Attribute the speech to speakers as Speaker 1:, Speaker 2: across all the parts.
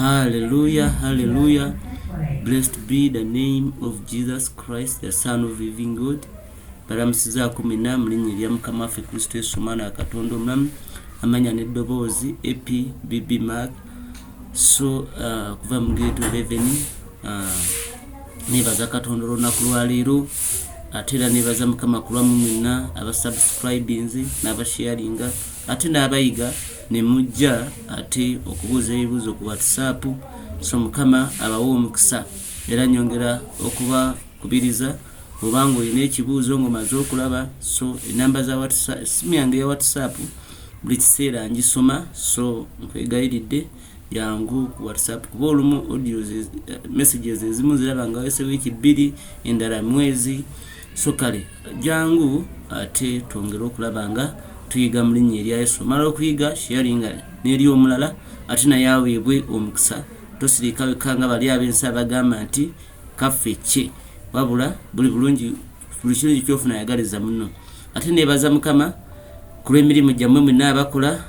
Speaker 1: Hallelujah, hallelujah. Blessed be the name of Jesus Christ, the Son of living God. Baramusiza kumina mlinyi lya Mukama waffe Kristo Yesu Mwana wa Katonda omulamu amanya n'eddoboozi epi BB Mark. So kuva mu gate 11 nebaza Katonda olunaku lwa leero ate era nebaza Mukama kulwamu mwenna abasubscribings n'abasharinga ate n'abayiga ne mujja ate okubuuza ebibuuzo ku WhatsApp. So Mukama abawa omukisa era nyongera okuba kubiriza obanga olina ekibuuzo ng'omaze okulaba. So enamba za WhatsApp, simu yange ya WhatsApp buli kiseera ngisoma. So nkwegayiridde yangu ku WhatsApp kuba olumu audio messages ezimu ziraba nga wese wiiki 2 endala mwezi. So kale jangu ate twongere okulaba nga tuyiga mu linnya erya Yesu. Mala okuyiga sharinga n'eri omulala ate naye aweebwe omukisa. Tosirika wekanga bali ab'ensi abagamba nti kaffe ki wabula buli bulungi buli kirungi kyofuna yagaliza muno. Ate nebaza Mukama ku lw'emirimu gyammwe mwenna abakola.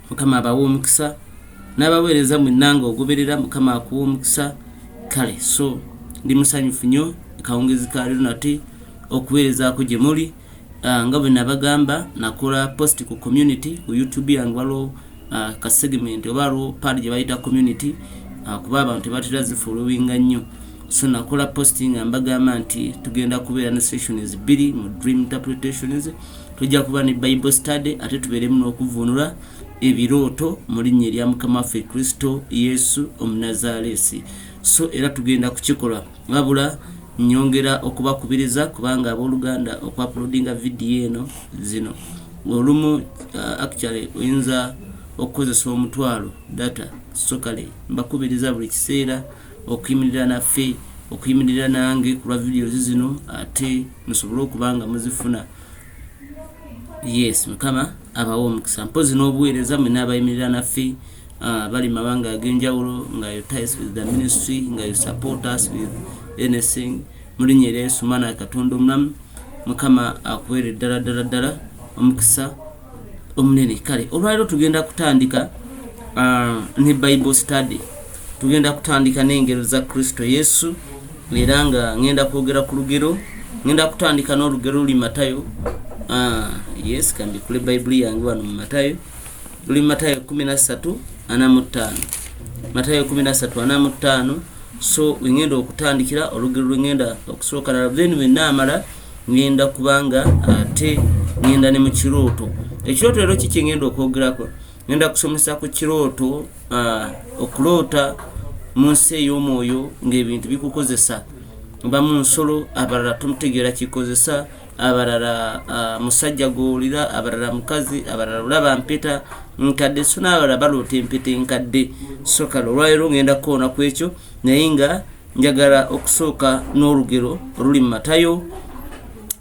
Speaker 1: Mukama abawa omukisa n'abaweereza mwenna nga ogoberera Mukama akuwa omukisa. Kale so ndi musanyufu nnyo kawungezi ka leero nate okuweerezaako gye muli. Nga bwe nabagamba nakola post ku community ku YouTube yange waliwo ka segment oba waliwo page gye bayita community kuba abantu tebatera zifollowinga nnyo. So nakola posting mbagamba nti tugenda kubeera ne sessions 2 mu dream interpretations. Tujja kuba ne Bible study ate tubeeremu n'okuvunula ebirooto mu linnya erya Mukama waffe Kristo Yesu Omunazaalesi. So era tugenda kukikola wabula nyongera okubakubiriza kubanga abooluganda okuuploadinga video eno zino olumu actually oyinza okukozesa omutwalo data. So kale mbakubiriza buli kiseera okuyimirira naffe okuyimirira nange ku lwa videos zino ate musobole okubanga muzifuna. Yes, Mukama abawa omukisa mpozi n'obuweereza mwenna abayimirira naffe bali mabanga ag'enjawulo nga you ties with the ministry nga you support us with anything mu linnya erya Yesu Mwana wa Katonda omulamu. Mukama akuweere ddala omukisa omunene. Kale olwaliro tugenda kutandika ne Bible study. Tugenda kutandika n'engero za Kristo Yesu era nga ngenda kwogera ku lugero. Ngenda kutandika n'olugero luli Matayo. Yes, kambi kule Bible yange wano mu Matayo. Luli Matayo 13:45. Matayo 13:45. So ngenda okutandikira olugero lwengenda okusooka na then wenamala ngenda kubanga ate ngenda ne mu kirooto. Ekirooto rero kiki ngenda okwogerako. Ngenda kusomesa ku kirooto okuloota mu nsi ey'omwoyo ng'ebintu bikukozesa. Bamu nsolo abalala tumutegeera kikozesa, abalala musajja gw'olira, abalala mukazi, abalala olaba mpeta nkadde, so n'abalala baloota empeta enkadde. So kale olwaliro ngenda kukoona ku ekyo naye nga njagala okusooka n'olugero oluli mu Matayo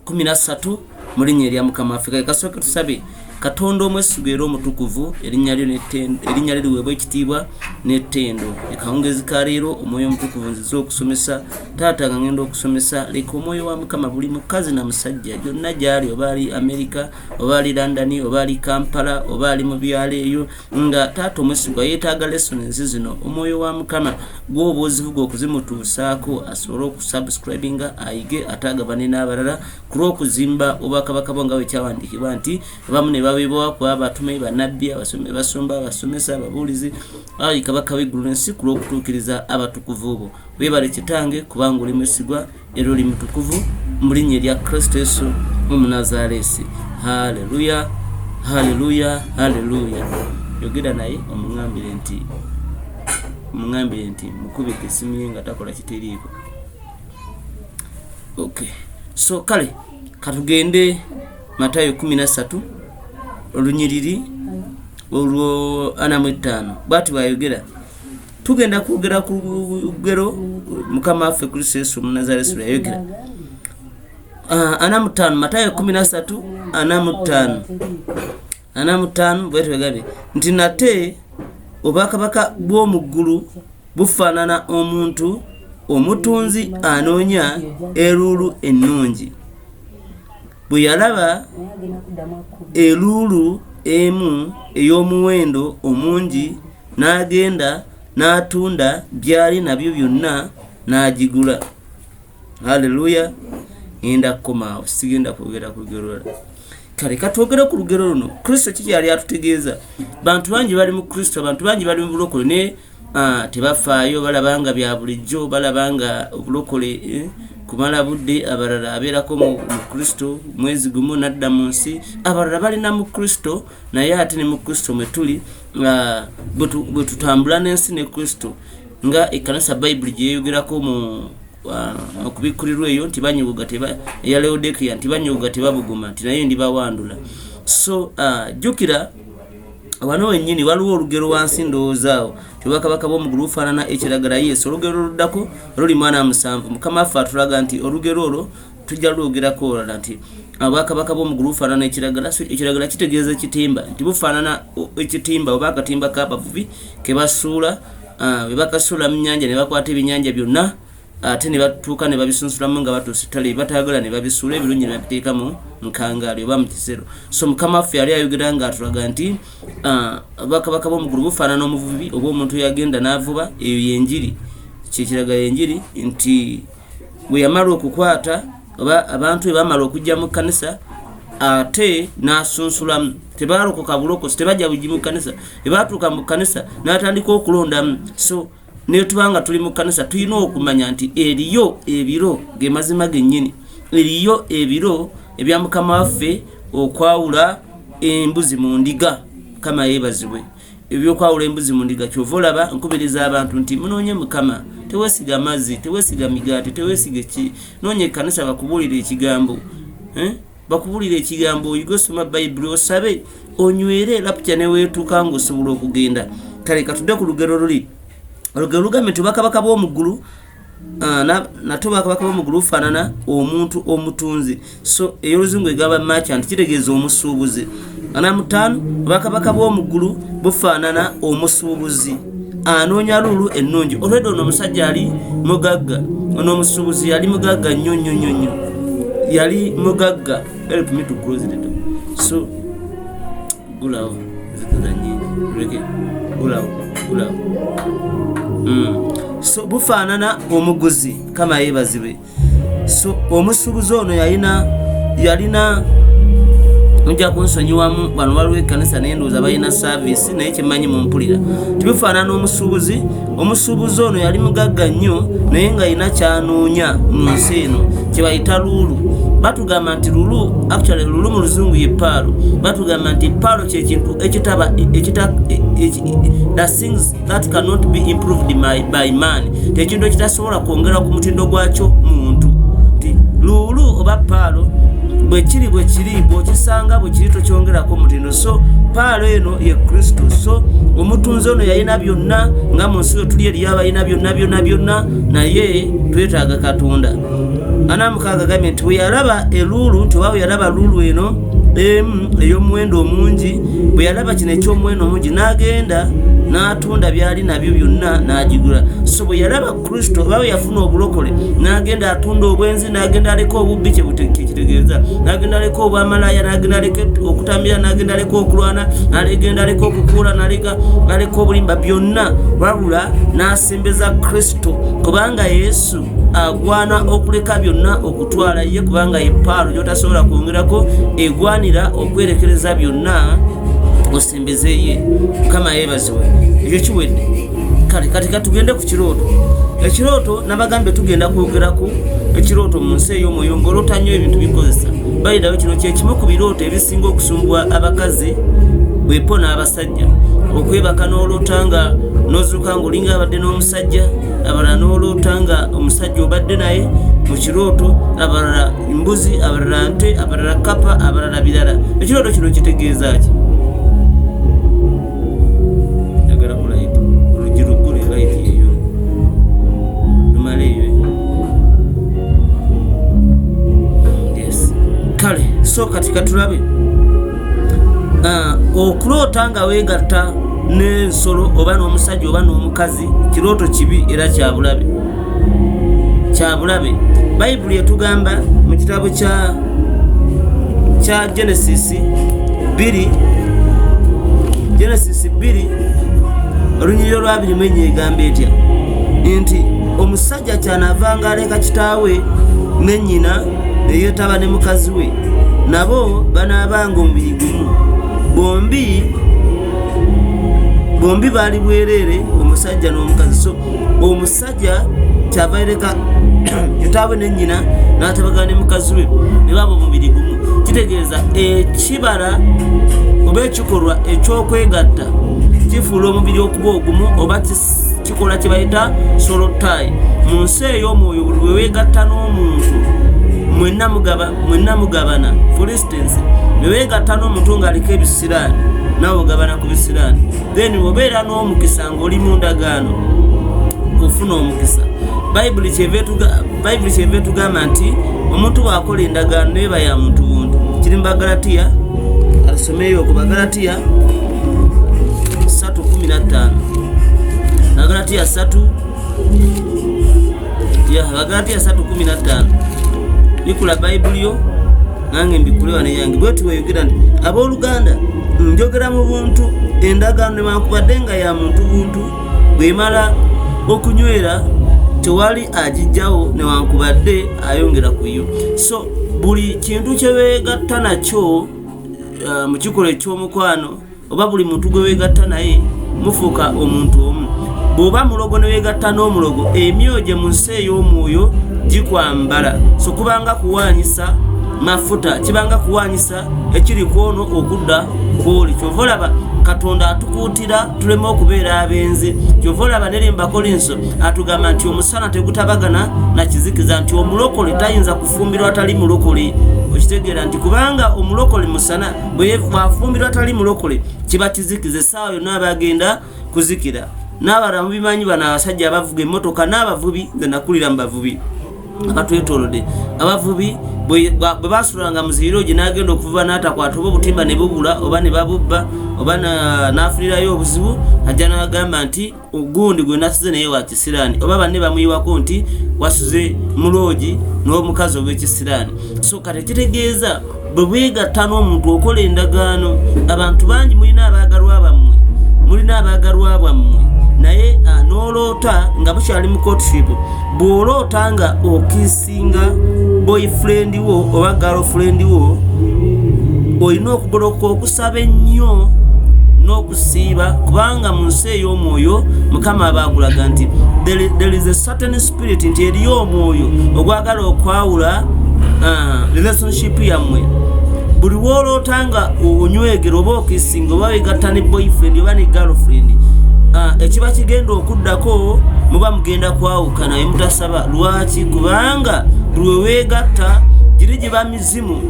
Speaker 1: 13 mu linnya erya Mukama waffe. Kasooke tusabe. Katonda omwesigwa era omutukuvu erinnya lye liweebwa ekitiibwa n'ettendo. Ekawungezi ka leero omwoyo omutukuvu nziza okusomesa taata nga ngenda okusomesa leka omwoyo wa Mukama buli mukazi na musajja gyonna gyali oba ali America oba ali London oba ali Kampala oba ali mu byalo eyo nga taata omwesigwa yeetaaga lessons zino omwoyo wa Mukama gw'oba ozivuga okuzimutuusaako asobole okusubscribinga ayige atagabane n'abalala ku lw'okuzimba obwakabaka bwo nga bwe kyawandiikibwa nti abamu ne baweebwa ku abatume bannabbi basumba abasomesa ababuulizi ayi kabaka w'eggulu n'ensi ku lw'okutuukiriza abatukuvu bo. Weebale kitange kubanga oli mwesigwa era oli mutukuvu mu linnya erya Kristo Yesu Omunnazaaleesi. Haleluya, haleluya, haleluya. Yogera naye omuŋŋambire nti mukube esimu ye nga takola kiteriiko. Okay, so kale katugende Matayo 13 olunyiriri olwo 45 bw'ati bw'ayogera. Tugenda kwogera ku lugero Mukama waffe Kristo Yesu Omunnazaaleesi lwe yayogera. 45 Matayo 13 45 bw'ati bw'agambye nti nate obwakabaka bw'omu ggulu bufaanana omuntu omutunzi anoonya eruulu ennungi. Bwe yalaba eruulu emu ey'omuwendo omungi n'agenda n'atunda byali nabyo byonna n'agigula. Haleluya. Ngenda kukomaawo sigenda kwogera ku lugero lwala. Kale katwogera ku lugero luno Kristo kiki yali atutegeeza. Bantu bangi bali mu Kristo, abantu bangi bali mu bulokole ne tebafaayo balabanga bya bulijjo balabanga obulokole kumala budde abalala abeerako mu Kristo mwezi gumu nadda mu nsi abalala balina mu Kristo naye ate ne mu Kristo mwe tuli bwe tutambula n'ensi ne Kristo nga ekkanisa Bayibuli gye yeeyogerako mu okubikkulirwa eyo nti banyuga eya Laodikiya nti banyuga tebabuguma nti naye ndibawandula. So jjukira wano wennyini waliwo olugero wansi ndowoozaawo obwakabaka bw'omu ggulu bufaanana ekiragala Yesu. Olugero oluddako luli 47. Mukama waffe atulaga nti olugero olwo tujja lwogerako olala nti obwakabaka bw'omu ggulu bufaanana ekiragala. Ekiragala kitegeeza ekitimba nti bufaanana ekitimba oba akatimba k'abavubi ke basuula bwe bakasuula mu nnyanja ne bakwata ebyennyanja byonna ate ne batuuka ne babisunsulamu nga batuuse ettale batayagala ne babisuula ebirungi ne babiteeka mu nkangaali oba mu kisero. So Mukama waffe yali ayogera nga atulaga nti obwakabaka bw'omu ggulu bufaanana omuvubi oba omuntu yagenda n'avuba. Eyo yenjiri, kyekiraga yenjiri nti bwe yamala okukwata oba abantu bwe bamala okujja mu kkanisa ate n'asunsulamu tebalokoka bulokosi tebajja bugi mu kkanisa bwe batuuka mu kkanisa n'atandika okulondamu. So ne tubanga tuli mu kkanisa tulina okumanya nti eriyo ebiro ge mazima gennyini, eriyo ebiro ebya Mukama waffe okwawula embuzi mu ndiga. Mukama yeebazibwe. Ebyokwawula embuzi mu ndiga kyova olaba nkubiriza abantu nti munoonye Mukama, teweesiga mazzi, teweesiga migaati, teweesiga ki, noonye ekkanisa bakubuulire ekigambo, bakubuulire ekigambo oyige osoma Bayibuli osabe onywere laputya ne weetuuka ng'osobola okugenda. Kale katudde ku lugero luli. Olugero lugambe nti obwakabaka bw'omu ggulu nate obwakabaka bw'omu ggulu bufaanana omuntu omutunzi. So ey'oluzungu egamba merchant kitegeeza omusuubuzi. 45 obwakabaka bw'omu ggulu bufaanana omusuubuzi anoonya luulu ennungi. Olwedde ono omusajja ali mugagga, ono omusuubuzi yali mugagga nnyo yali mugagga. Help me to close the door. So gulawo zikaza nyingi reke gulawo. So bufaanana omuguzi. Kama yeebazibwe. So omusuubuzi ono yalina nja kunsonyiwamu bano waliwo ekkanisa naye ndowooza balina saavisi naye kyemmanyi mumpulira tibifaanana omusuubuzi. Omusuubuzi ono yali mugagga nnyo naye nga kyanoonya mu nsi eno kye bayita luulu. Batugamba nti luulu, actually luulu mu luzungu ye paalo. Batugamba nti paalo kyekintu ekitaba the things that cannot be improved by man, tekintu ekitasobola kwongera ku mutindo gwakyo muntu. Nti luulu oba paalo bwe kiri bw'okisanga bwe kiri tokyongerako mutindo. So paalo eno ye Kristo. So omutunzi ono yalina byonna nga mu nsi tuli eriyo abalina byonna naye twetaaga Katonda. anamukaga agambye nti bwe yalaba eluulu nti oba bwe yalaba luulu eno ey'omuwendo omungi, bwe yalaba kino eky'omuwendo omungi n'agenda n'atunda byali nabyo byonna n'agigula. So bwe yalaba Kristo oba bwe yafuna obulokole n'agenda atunda obwenzi, n'agenda aleka obubbi kitegeeza, n'agenda aleka obwamalaya, n'agenda aleka okutambira, n'agenda aleka okulwana, n'agenda aleka okukuula, n'aleka obulimba byonna, wabula n'asembeza Kristo kubanga Yesu agwana okuleka byonna okutwala ye, kubanga ye paalo gyotasobola kwongerako, egwanira okwerekereza byonna osembeze ye. Mukama yeebazibwe. Ekyo kiwedde. Kale kati katugende ku kirooto. Ekirooto nabagambe tugenda kwogerako ekirooto mu nsi ey'omwoyo ng'olota nnyo ebintu bikozesa. Bayirawo kino kyekimu ku birooto ebisinga okusumbwa abakazi bwepo n'abasajja. Okwebaka n'olota nga nozuuka ng'olinga abadde n'omusajja, abalala n'olota nga omusajja obadde naye mu kirooto, abalala mbuzi, abalala nte, abalala kapa, abalala birala. Ekirooto kino kitegeeza ki? Yagala ku light, olugi luggule light eyo lumale eyo. Yes. Kale so kati katulabe okuloota nga weegatta n'ensolo oba n'omusajja oba n'omukazi, kirooto kibi era kyabulabe. Bayibuli etugamba mu kitabo kya Genesis 2 olunyiriri olw'abiri egamba etya nti omusajja kyanaavanga aleka kitaawe ne nnyina ne yeetaba ne mukazi we, nabo banaabanga omubiri gumu, bombi baali bwereere, omusajja n'omukazi. So omusajja kyava ereka kitaawe ne nnyina n'atabagana ne mukazi we, ne baba omubiri gumu. Kitegeeza ekibala oba ekikolwa eky'okwegatta kifuula omubiri okuba ogumu, oba kikola kye bayita solotai. Mu nsi ey'omwoyo buli bwe weegatta n'omuntu mwenna mugabana. For instance, bwe weegatta n'omuntu ng'aliko ebisiraani, naawe ogabana ku bisiraani. Then obeera n'omukisa ng'oli mu ndagaano, ofuna omukisa. Bayibuli kyeva etugamba nti omuntu bw'akola endagaano neeba ya muntu buntu. Kiri mu Bagalatiya, atusomeyo ku Bagalatiya 3:15. Bagalatiya 3:15. Bikula Bayibuli yo nange mbikulewa ne yange. Bwe tuweyogera nti abooluganda njogera mu buntu, endagaano newankubadde nga ya muntu buntu, bwemala okunywera tewali agijjawo newankubadde ayongera ku yo. So buli kintu kye weegatta nakyo mu kikola eky'omukwano, oba buli muntu gwe weegatta naye mufuuka omuntu omu. Bw'oba mulogo ne weegatta n'omulogo, emyoje mu nsi ey'omwoyo gikwambala. So kubanga kuwaanyisa mafuta, kibanga kuwaanyisa ekiri kwono okudda kwoli. Kyova olaba Katonda atukuutira tuleme okubeera abenzi. Kyova olaba ne Bakolinso atugamba nti omusana tegutabagana na kizikiza, nti omulokole tayinza kufumbirwa atali mulokole. Okitegeera nti kubanga omulokole musana bwafumbirwa atali mulokole kiba kizikize, essaawa yonna abagenda kuzikira. N'abalala mubimanyi bano abasajja abavuga emmotoka n'abavubi, nze nakulira mu bavubi abatwetoolodde. Abavubi bwe basulanga mu ziiroogi n'agenda okuvuba n'atakwata oba obutimba ne bubula oba ne babubba oba n'afulirayo obuzibu, ajja n'agamba nti ogundi gwe nasize naye wa kisiraani, oba banne bamuyiwako nti wasuze mu loogi n'omukazi ow'ekisiraani. So kati kitegeeza bwe bwegatta n'omuntu okola endagaano. Abantu bangi mulina abaagalwa bammwe naye n'oloota nga bukyali mu courtship. Bw'oloota nga okisinga boyfriend wo oba girlfriend wo, olina okugoloka okusaba ennyo n'okusiiba, kubanga mu nsi ey'omwoyo Mukama abaagulaga nti there is a certain spirit, nti eriyo omwoyo ogwagala okwawula relationship yammwe. Buli w'oloota nga onywegera oba okisinga oba weegatta ne boyfriend oba ne girlfriend, ekiba kigenda okuddako muba mugenda kwawuka naye mutasaba. Lwaki? Kubanga buli weegatta giri giba mizimu.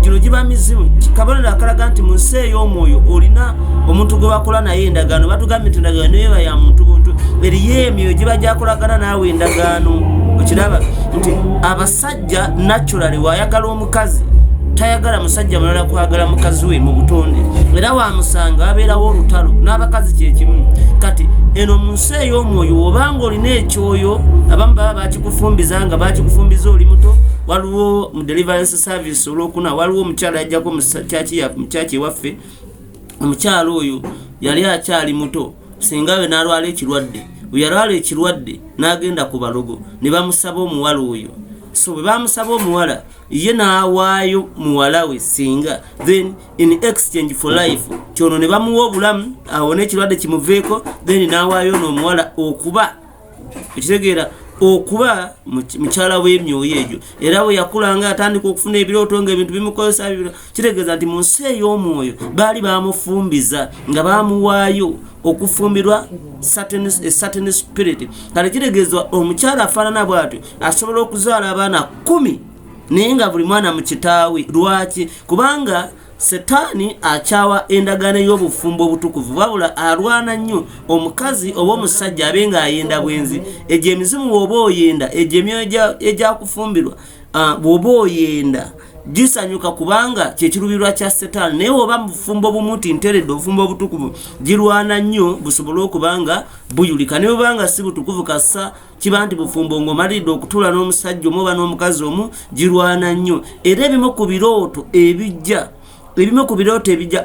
Speaker 1: Gino giba mizimu. Kabonero akalaga nti mu nsi ey'omwoyo olina omuntu gwe bakola naye endagaano. Batugambye nti endagaano eba ya muntu buntu. Eriyo emyoyo giba gyakolagana naawe endagaano. okiraba nti abasajja naturally wayagala omukazi tayagala musajja mulala kwagala mukazi we mu butonde era wamusanga abeerawo olutalo n'abakazi kyekimu. Kati eno mu nsi ey'omwoyo obanga olina ekyoyo abamu baba bakikufumbiza nga bakikufumbiza oli muto. Waliwo mu deliverance service olwokuna waliwo omukyala yajjako mu kyaki ewaffe. Omukyala oyo yali akyali muto singa we n'alwala ekirwadde, we yalwala ekirwadde n'agenda ku balogo ne bamusaba omuwala oyo. So bwe bamusaba omuwala ye n'awaayo muwala we singa, then in exchange for life kyono ne bamuwa obulamu awone ekirwadde kimuveeko, then n'awaayo n'omuwala okuba ekitegeera okuba mukyala w'emyoyo egyo. Era we yakulanga atandika okufuna ebirooto ng'ebintu bimukozesa bibiro, kitegeeza nti mu nsi ey'omwoyo baali bamufumbiza nga bamuwaayo okufumbirwa certain spirit. Kale kitegeezwa omukyala afaanana bw'atyo asobola okuzaala abaana 10 naye nga buli mwana mu kitaawe. Lwaki? Kubanga Setaani akyawa endagaano y'obufumbo obutukuvu, wabula alwana nnyo omukazi oba omusajja abe ng'ayenda bwenzi. Egyo emizimu bw'oba oyenda, egyo emyoyo egyakufumbirwa bw'oba oyenda gisanyuka kubanga kyekirubirwa kya Setaani. Naye oba mufumbo bumuti nteredde obufumbo obutukuvu girwana nnyo busobole okubanga buyulika. Naye obanga si butukuvu kassa kiba nti bufumbo ng'omalidde okutuula n'omusajja omu oba n'omukazi omu girwana nnyo. Era ebimu ku birooto ebijja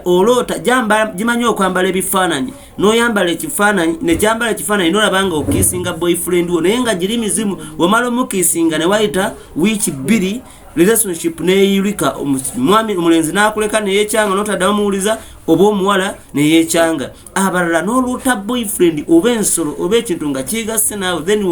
Speaker 1: oloota gimanyi okwambala ebifaananyi, n'oyambala ekifaananyi nekyambala ekifaananyi n'olabanga okiisinga boyfriend wo, naye nga giri mizimu. Wamala omukiisinga ne wayita wiiki 2 relationship neeyulika, omwami omulenzi n'akuleka neyeekyanga n'otaddamu muwuliza, oba omuwala neyeekyanga. Abalala n'oluuta boyfriend oba ensolo oba ekintu nga kigasse naawe, then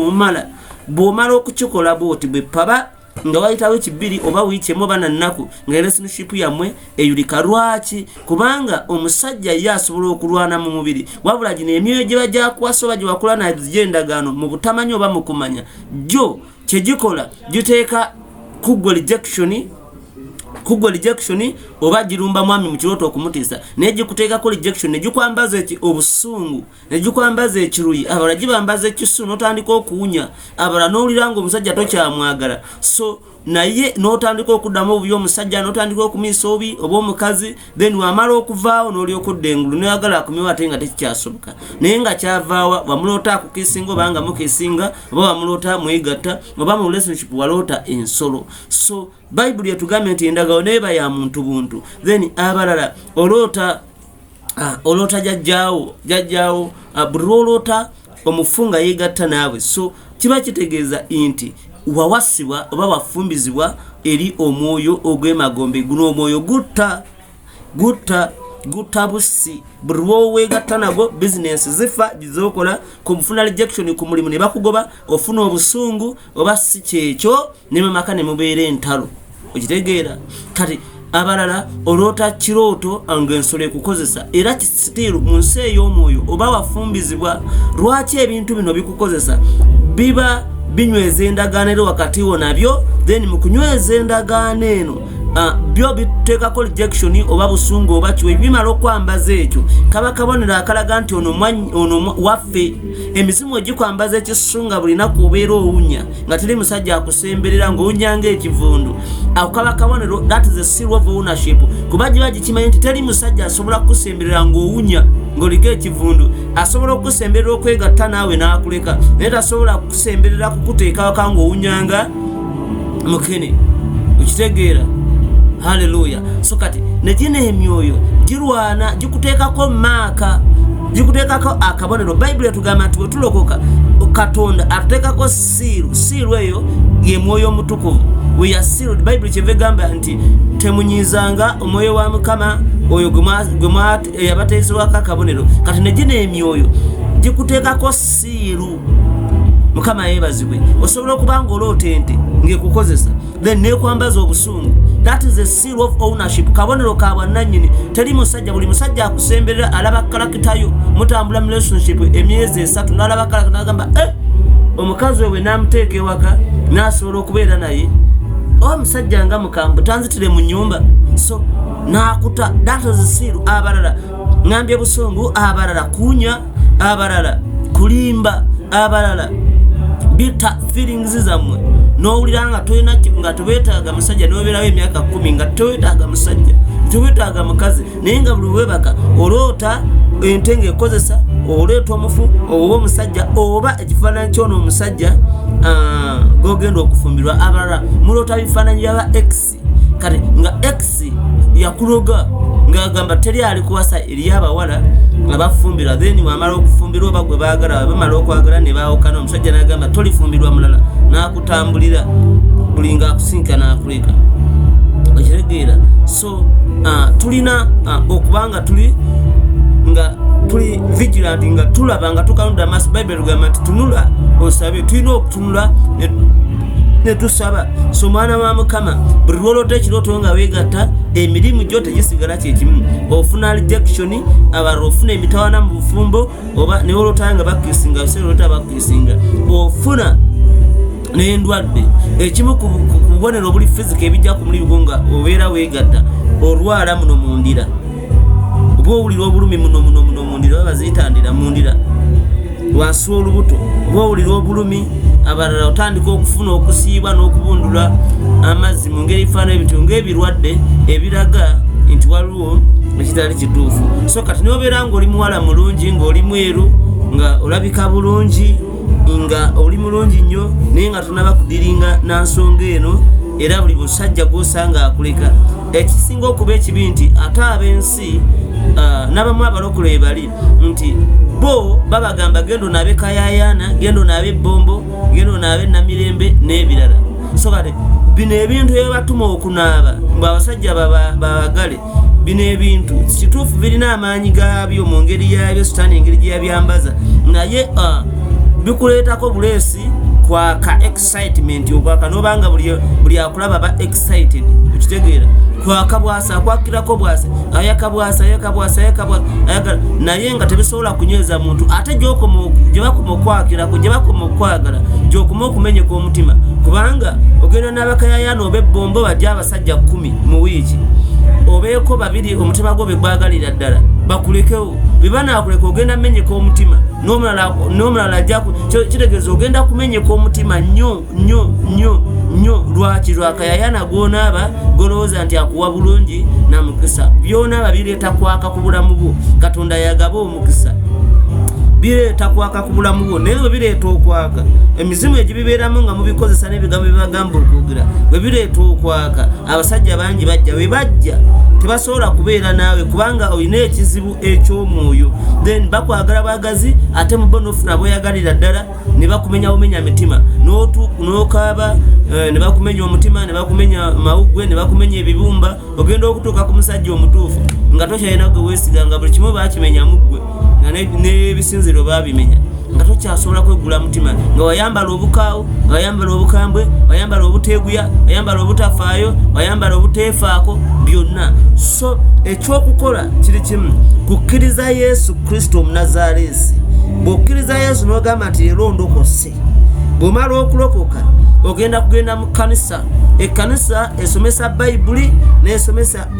Speaker 1: bw'omala okukikola bw'oti bwe paba nga wayitawo ekibiri oba wiiki emu oba na nnaku nga relationship yammwe eyulika. Lwaki? Kubanga omusajja ye asobola okulwana mu mubiri, wabula gino emyoyo gye bajyakuwasa oba gye bakula nayo endagaano mu butamanyi oba mu kumanya, gyo kyegikola giteeka kugwa rejection oba girumba mwami mu kirooto okumutiisa, naye gikuteekako rejection, ne gikwambaza obusungu, ne gikwambaza ekiruyi. Abalala gibambaza ekisu n'otandika okuwunya, abalala n'owulira ng'omusajja tokyamwagala, so naye n'otandika okuddamu obubi omusajja, n'otandika okumiisa obi oba omukazi, then wamala okuvaawo n'olyoka odda engulu noyagala akumyewo ate nga tekikyasoboka. Naye nga kyavaawa wamuloota akukiisinga oba nga mukiisinga, oba wamuloota mwegatta, oba mu relationship waloota ensolo. So Bayibuli yatugambye nti endagaano neeba ya muntu buntu. Then abalala oloota jajjaawo buli lwoloota omufunga yeegatta naawe. So kiba kitegeeza nti wawasibwa oba wafumbizibwa eri omwoyo ogw'emagombe. Guno omwoyo gutta busi, buli lwoweegatta nago bizinensi zifa gizokola, kumufuna rejection ku mulimu ne bakugoba, ofuna obusungu oba si kyekyo ne mu maka ne mubeera entalo. Okitegeera? Kati abalala oloota kirooto ng'ensolo ekukozesa, era kisitiiru mu nsi ey'omwoyo oba wafumbizibwa. Lwaki ebintu bino bikukozesa? Biba binyweza endagaano eri wakati wo nabyo, then mu kunyweza endagaano eno byo biteekako rejection oba busungu oba kiwe. Bimala okwambaza ekyo kaba kabonero akalaga nti ono waffe. Emisimu egikwambaza ekisunga buli naku obeera owunya nga teri musajja akusemberera ng'owunya ng'ekivundu, ako kaba kabonero, that is a seal of ownership. Kuba giba gikimanyi nti teri musajja asobola kukusemberera ng'owunya ng'oliko ekivundu. Asobola okukusemberera okwegatta naawe n'akuleka, naye tasobola kukusemberera kukuteeka waka ng'owunyanga mukene. Okitegeera? Hallelujah. So kati negina emyoyo girwana gikuteekako maaka, gikuteekako akabonero. Bayibuli yatugamba nti wetulokoka Katonda atuteekako siiru eyo ye mwoyo omutukuvu. We are sealed. Bayibuli kyeva egamba nti temunyizanga omwoyo wa Mukama oyo gwe yabateesebwako akabonero. Kati negina emyoyo gikuteekako siiru. Mukama yeebazibwe. Osobola okuba ng'oloota ente ng'ekukozesa, then neekwambaza obusungu. That is a seal of ownership. Kabonero ka bwannannyini. Teri musajja, buli musajja akusemberera alaba karakitayo, mutambula mu relationship emyezi 3 n'alaba karakita n'agamba omukazi we n'amuteeka ewaka n'asobola okubeera naye. Omusajja nga mukambwe tanzitire mu nnyumba, so n'akuta. That is a seal. Abalala ngambye busungu, abalala kunya, abalala kulimba, abalala bita feelings zamwe n'owulira nga toyina nga tobetaaga musajja n'obeerawo emyaka 10 nga tobetaaga musajja tobetaaga mukazi naye nga buli webaka oloota ente ng'ekozesa oleeta omufu oba omusajja oba ekifaananyi ky'ono omusajja gogenda okufumbirwa abalala muloota bifaananyi byaba x kale nga x yakuloga ng'agamba teri ali kuwasa eri abawala abafumbirwa then wamala okufumbirwa oba gwe baagala bamala okwagala ne baawukana omusajja n'agamba tolifumbirwa mulala n'akutambulira buli ng'akusinka n'akuleka okitegeera so tulina okubanga tuli vigilant nga tulaba nga tukanunda amaaso Bible lugamba nti tunula osabe tulina okutunula ne tusaba so mwana wa Mukama buli lwoloota ekirooto nga weegatta emirimu gyo tegisigala kyekimu ofuna rejection abalala ofuna emitawaana mu bufumbo oba ne woloota nga bakkisinga biseera bakkisinga ofuna n'endwadde ekimu ku bubonero obuli fizika ebijja ku mulimu nga obeera weegatta olwala muno mu ndira oba owulira obulumi muno mu ndira oba baziyitandira mu ndira wansi olubuto oba owulira obulumi abalala otandika okufuna okusiibwa n'okubundula amazzi mu ngeri efaana ebintu ng'ebirwadde ebiraga nti waliwo ekitali kituufu so kati n'obeera ng'oli muwala mulungi ng'oli mweru nga olabika bulungi nga oli mulungi nnyo naye nga tonaba kudiringa na nsonga eno era buli musajja gw'osanga akuleka ekisinga okuba ekibi nti ate ab'ensi n'abamu abalokole bali nti bo babagamba genda onaabe kayayaana genda onaabe bombo genda onaabe namirembe n'ebirala so kati bino ebintu ebibatuma okunaaba mbu abasajja babagale bino ebintu kituufu birina amaanyi gaabyo mu ngeri yaabyo sitaani engeri gye yabyambaza naye bikuleetako buleesi kwaka excitement okwaka n'obanga buli akulaba ba excited okitegeera kwaka bwasa kwakirako bwasa ayaka bwasa naye nga tebisobola kunyweza muntu ate gye bakoma okwakirako gye bakoma okwagala gyokoma okumenyeka omutima kubanga ogenda n'abakayayaana oba ebbombo bajja abasajja 10 mu wiiki obeeko 2 omutima gwo begwagalira ddala bakulekewo bebanakuleka ogenda menyeka omutima n'omulala ajja kitegeeza ogenda kumenyeka omutima nnyo lwaki lwakayayaana gwonaaba golowooza nti akuwa bulungi namukisa byonaaba bireeta kwaka ku bulamu bwo Katonda yagaba omukisa bireeta kwaka ku bulamu bwo naye bwe bireeta okwaka emizimu egibibeeramu nga mubikozesa n'ebigambo bibagamba okwogera bwe bireeta okwaka abasajja bangi bajja we bajja tebasobola kubeera naawe kubanga olina ekizibu eky'omwoyo then bakwagala bagazi ate mu bo n'ofuna bweyagalira ddala ne bakumenya bumenya mitima n'okaaba ne bakumenya omutima ne bakumenya mawuggwe ne bakumenya ebibumba ogenda okutuuka ku musajja omutuufu nga tokyalina gwe weesiga nga buli kimu baakimenya muggwe n'ebisinziro baabimenya nga tokyasobola kwegula mutima nga wayambala obukaawo nga wayambala obukambwe wayambala obuteeguya wayambala obutafaayo wayambala obuteefaako byonna so ekyokukola kiri kimu kukkiriza Yesu Kristo Omunazaalesi bw'okkiriza Yesu n'ogamba nti leero ondokose bw'omala okulokoka ogenda kugenda mu kanisa ekkanisa esomesa bayibuli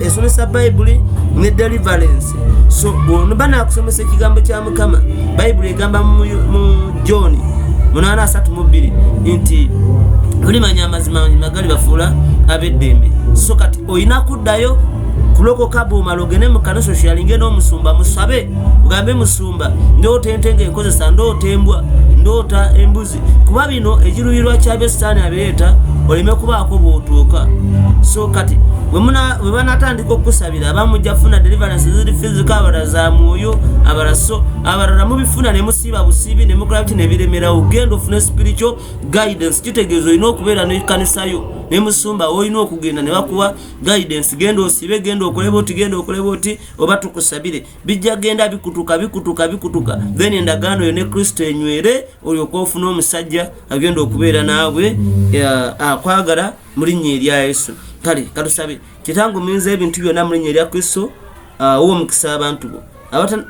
Speaker 1: esomesa bayibuli ne deliverance so bw'onoba naakusomesa ekigambo kya Mukama bayibuli egamba mu John 8:32 nti olimanya amazima magali bafuula ab'eddembe so kati olina kuddayo kulokoka bw'omala ogende mu kanisa osyalinge n'omusumba musabe ugambe musumba ndoota ente ng'enkozesa ndoota embwa ndoota embuzi kuba bino ekiruubirirwa kyabyo sitaani abireeta oleme kubaako bw'otuuka so kati bwe banatandika okusabira abamu mujja kufuna deliverance ziri physical abalala za mwoyo abalala mubifuna ne musiiba busiibi ne mukola biti ne biremerawo genda ofune spiritual guidance kitegeeza olina okubeera n'ekanisayo ne musumba olina okugenda ne bakuwa guidance genda osibe genda okoleba oti oba tukusabire bijja genda bikutuka then endagaano yo ne Kristo enywere olyoka ofuna omusajja agenda okubeera naawe akwagala mu linnya erya Yesu kale katusabe kitangu minza ebintu byonna mu linnya erya Kristo ow'omukisa abantu bo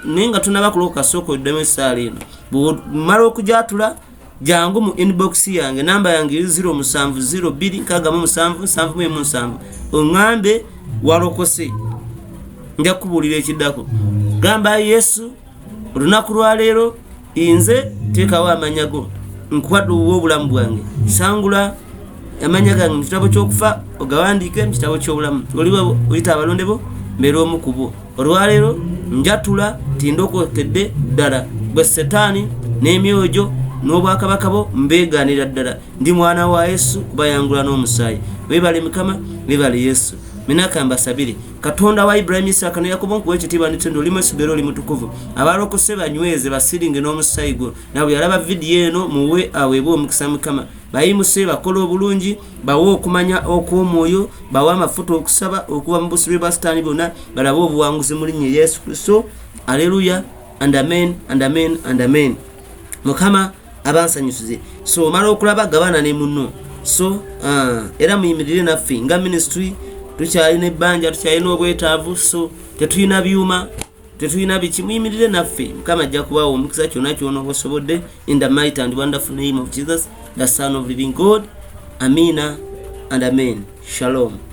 Speaker 1: naye nga tunaba kulokoka sooka oddemu essaala eno bw'omala okujatula jangu mu inbox yange namba yange 0702677777 oŋŋambe walokose nja kubuulira ekiddako gamba Yesu olunaku lwa leero nze teekawo amannya go nkwadde obulamu bwange sangula amanya gange mu kitabo ky'okufa ogawandiike mu kitabo ky'obulamu oliwo oyita abalonde bo mbeera omu ku bo. Olwaleero njatula tindokokedde ddala bwe Setaani n'emyojo n'obwakabaka bo mbeegaanira ddala. Ndi mwana wa Yesu kubayangula n'omusaayi. Weebale Mukama, weebale Yesu. Minaka mbasabire Katonda wa Ibrahim, Isaka ne Yakobo nkuwe ekitiibwa n'ettendo oli mwesigbera oli mutukuvu. Abalokose banyweze basiringe n'omusaayi gwo. Nawe yalaba vidiyo eno muwe aweebwe omukisa Mukama. Bayimuse bakola obulungi, bawe okumanya okw'omwoyo, bawe amafuta okusaba okuva mu busibe bwa Setaani bonna, balabe obuwanguzi mu linnya Yesu Kristo. Aleluya and amen and amen and amen. Mukama abansanyusize. So mala okulaba gabana ne munno. So era muyimirire naffe nga ministry tukyalina ebbanja, tukyalina obwetaavu, so tetulina byuma, tetulina biki, muyimirire naffe. Mukama ajja kubawa omukisa kyonna kyonna obasobodde. In the mighty and wonderful name of Jesus, the Son of living God. Amina and amen. Shalom.